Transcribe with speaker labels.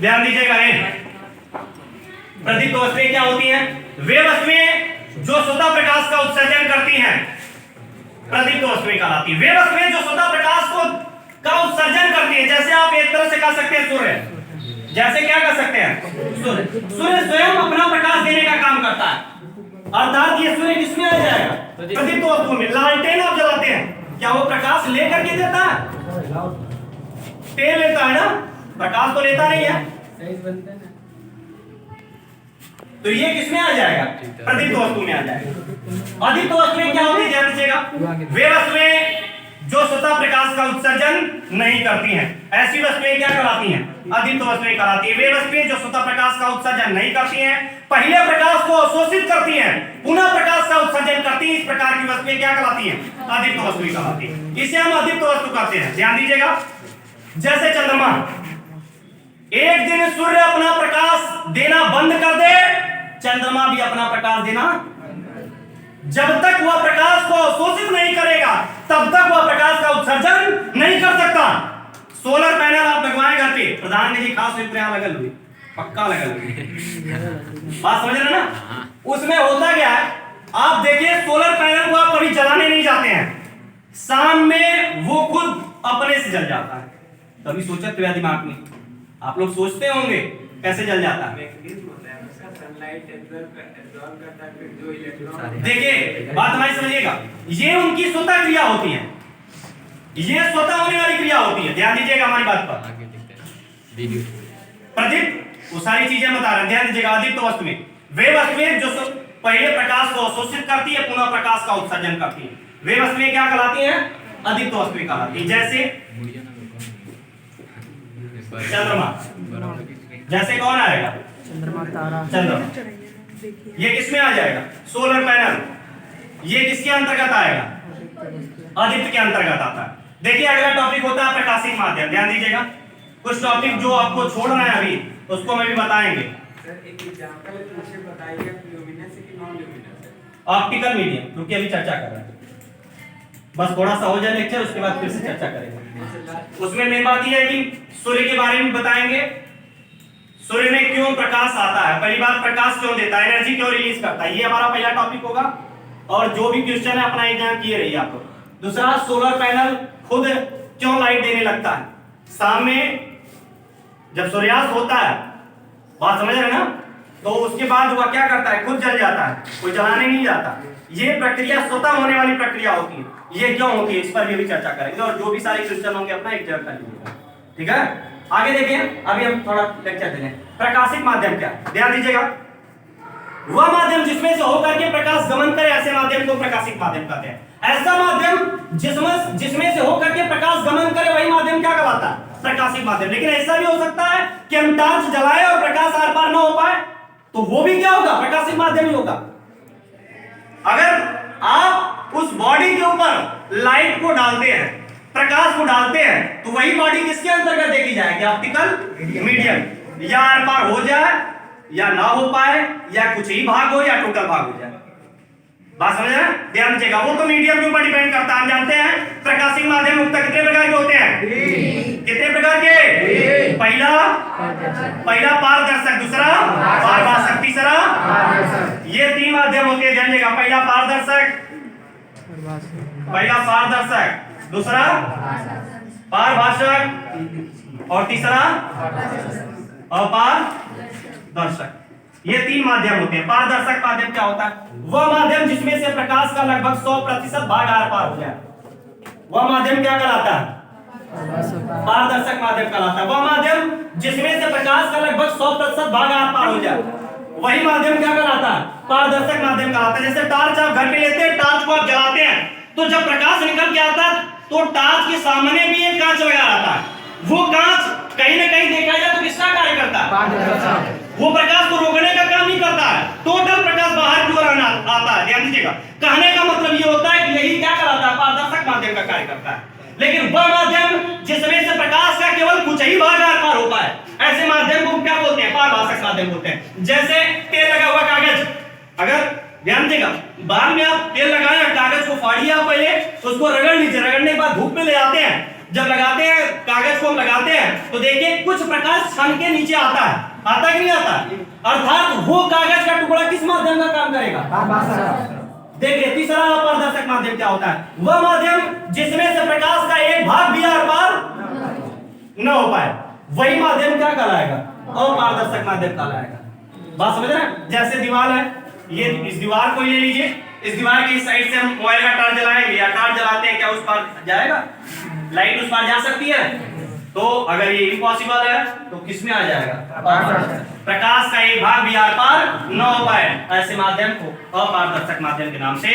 Speaker 1: ध्यान दीजिएगा। प्रदीप्त वस्तुएं क्या होती हैं? वे वस्तुएं जो स्वतः प्रकाश का उत्सर्जन करती हैं प्रदीप्त वस्तुएं कहलाती हैं। वे वस्तुएं जो स्वतः प्रकाश का उत्सर्जन करती हैं, जैसे आप एक तरह से कह सकते हैं सूर्य। जैसे क्या कर सकते हैं? सूर्य स्वयं अपना प्रकाश देने का काम करता है। अर्थात ये सूर्य किसमें आ जाएगा? प्रदीप्त वस्तु में। लालटेन आप जलाते हैं, क्या वो प्रकाश लेकर के देता है? तेल लेता है ना, प्रकाश तो लेता नहीं है। तो ये किसमें आ जाएगा? प्रदीप्त वस्तु में आ जाएगा। अदीप्त वस्तुएं क्या होती है? ध्यान दीजिएगा। वे वस्तुएं जो स्वतः प्रकाश का उत्सर्जन नहीं करती हैं, ऐसी वस्तुएं क्या कहलाती हैं? अदीप्त वस्तुएं कहलाती हैं। वे वस्तुएं जो स्वतः प्रकाश का उत्सर्जन नहीं करती हैं, पहले प्रकाश को अवशोषित करती हैं, पुनः प्रकाश का उत्सर्जन करती हैं, इस प्रकार की वस्तुएं क्या कहलाती हैं? अदीप्त वस्तुएं कहलाती हैं। इसे हम अदीप्त वस्तु कहते हैं। ध्यान दीजिएगा। जैसे चंद्रमा, एक दिन सूर्य अपना प्रकाश देना बंद कर दे, चंद्रमा भी अपना प्रकाश देना, जब तक वह प्रकाश को अवशोषित नहीं करेगा तब तक वह प्रकाश का उत्सर्जन नहीं कर सकता। सोलर पैनल आप लगवाएं घर पे, प्रधानमंत्री जी खास यहां लगल हुई, पक्का लगल हुई, बात समझ रहे ना? उसमें होता क्या है, आप देखिए सोलर पैनल को आप कभी जलाने नहीं जाते हैं, शाम में वो खुद अपने से जल जाता है। कभी सोचा तो दिमाग में आप लोग सोचते होंगे कैसे जल जाता है? देखिए बात हमारी समझिएगा, ये उनकी स्वतः क्रिया होती है, ये स्वतः होने वाली क्रिया होती है। ध्यान दीजिएगा हमारी बात पर। प्रदीप्त वो सारी चीजें बता रहे हैं, ध्यान दीजिएगा। अदीप्त वस्तु में वे वस्तुएं जो पहले प्रकाश को अवशोषित करती है, पुनः प्रकाश का उत्सर्जन करती है, वे वस्तुएं क्या कहलाती हैं? अदीप्त वस्तुएं कहलाती है। जैसे चंद्रमा, जैसे कौन आएगा?
Speaker 2: चंद्रमा, तारा,
Speaker 1: चंद्रमा। ये किसमें आ जाएगा? Solar panel. ये किसके अंतर्गत आएगा? अदीप्त के अंतर्गत आता है। देखिए अगला टॉपिक होता है प्रकाशिक माध्यम। ध्यान दीजिएगा, कुछ टॉपिक जो आपको छोड़ना है अभी उसको मैं भी बताएंगे।
Speaker 3: सर एक एग्जांपल है, मुझे बताइएगा ल्यूमिनस है कि नॉन ल्यूमिनस है?
Speaker 1: ऑप्टिकल मीडियम, रुकिए अभी चर्चा कर रहे हैं, बस थोड़ा सा हो जाए लेक्चर, उसके बाद फिर से चर्चा करेंगे। उसमें मेन बात यह है कि सूर्य के बारे में बताएंगे, सूर्य में क्यों प्रकाश आता है, पहली बात प्रकाश क्यों देता है, एनर्जी क्यों रिलीज करता है, ये हमारा पहला टॉपिक होगा। और जो भी क्वेश्चन है अपना एग्जाम किए रहिए आप लोग। दूसरा, सोलर पैनल खुद क्यों लाइट देने लगता है, शाम में जब सूर्यास्त होता है, बात समझ रहे ना, तो उसके बाद वह क्या करता है? खुद जल जाता है, कोई जलाने नहीं जाता। ये प्रक्रिया स्वतः होने वाली प्रक्रिया होती है। ये क्यों होती है इस पर भी चर्चा करेंगे, और जो भी सारे क्वेश्चन होंगे अपना एक जगह कर लीजिएगा, ठीक है? आगे देखिए, अभी हम थोड़ा लेक्चर दे रहे हैं। प्रकाशिक माध्यम क्या? ध्यान दीजिएगा, वह माध्यम जिसमें से होकर के प्रकाश गमन करे, ऐसे माध्यम को प्रकाशिक माध्यम कहते हैं। ऐसा माध्यम जिसमें से होकर के प्रकाश गमन करे, वही माध्यम क्या कहलाता है? प्रकाशिक माध्यम। लेकिन ऐसा भी हो सकता है कि हम टॉर्च जलाएं और प्रकाश आर पार न हो पाए, तो वो भी क्या होगा? प्रकाशिक माध्यम ही होगा। अगर आप उस बॉडी के ऊपर लाइट को डालते हैं, प्रकाश को डालते हैं, तो वही बॉडी किसके अंतर्गत देखी जाएगी? Optical medium. या आर पार हो जाए या ना हो पाए, या कुछ ही भाग हो या टोटल भाग हो जाए। बात समझ रहे हैं? ध्यान दीजिएगा, वो तो मीडियम के ऊपर डिपेंड करता है। हम जानते हैं प्रकाशिक माध्यम मुख्यतः कितने प्रकार के होते हैं? कितने प्रकार के? पहला पारदर्शक, दूसरा पारभाषक, तीसरा ये तीन माध्यम होते हैं। ध्यान दीजिएगा, पहला पारदर्शक, दूसरा पारभाषक और तीसरा अपारदर्शक। ये तीन माध्यम होते हैं। पारदर्शक माध्यम क्या होता है? वह माध्यम जिसमें से प्रकाश का लगभग 100% भाग आर पार हो जाए, वह माध्यम क्या कहलाता है? पारदर्शक माध्यम कहलाता है। वह माध्यम जिसमें से प्रकाश का लगभग 100% भाग आर पार हो जाए, वही माध्यम क्या कहलाता है? पारदर्शक माध्यम कहलाता है। जैसे टॉर्च आप घर पे लेते हैं, टॉर्च को आप जलाते हैं, तो जब प्रकाश निकल के आता है तो टॉर्च के सामने भी एक कांच लगा रहता है। वो कांच कहीं ना कहीं देखा जाए तो किसका कार्य करता है? वो प्रकाश को रोकने का काम नहीं करता है, टोटल प्रकाश बाहर की ओर आता है। ध्यान दीजिएगा, कहने का मतलब ये होता है कि यही क्या कहलाता है? पारदर्शक माध्यम का कार्य करता है। लेकिन वह माध्यम जिसमें से प्रकाश का केवल कुछ ही भाग आर पार होता है, ऐसे माध्यम को क्या बोलते हैं? पारभाषक माध्यम बोलते हैं। जैसे तेल लगा हुआ कागज, अगर ध्यान दीजिएगा बाद में आप तेल लगाए, कागज को फाड़िए आप पहले, उसको रगड़ लीजिए, रगड़ने के बाद धूप में ले आते हैं, जब लगाते हैं कागज को हम लगाते हैं तो देखिए कुछ प्रकाश छन के नीचे आता है, आता कि नहीं आता? अर्थात वो कागज का टुकड़ा किस माध्यम का काम करेगा? देखिए तीसरा अपारदर्शक माध्यम क्या होता है? वह माध्यम जिसमें से प्रकाश का एक भाग भी आर पार न हो पाए, वही माध्यम क्या कहलाएगा? अपारदर्शक माध्यम कहलाएगा। बात समझ रहे हैं? जैसे दीवार है, ये इस दीवार को ले लीजिए, इस दीवार की इस साइड से हम मोबाइल का टॉर्च जलाएंगे या टॉर्च जलाते हैं, क्या उस पार जाएगा? लाइट उस पार जा सकती है? तो अगर ये इम्पॉसिबल है तो किस में आ जाएगा? प्रकाश का एक भाग भी आर पार न हो पाए, ऐसे माध्यम को अपारदर्शक माध्यम के नाम से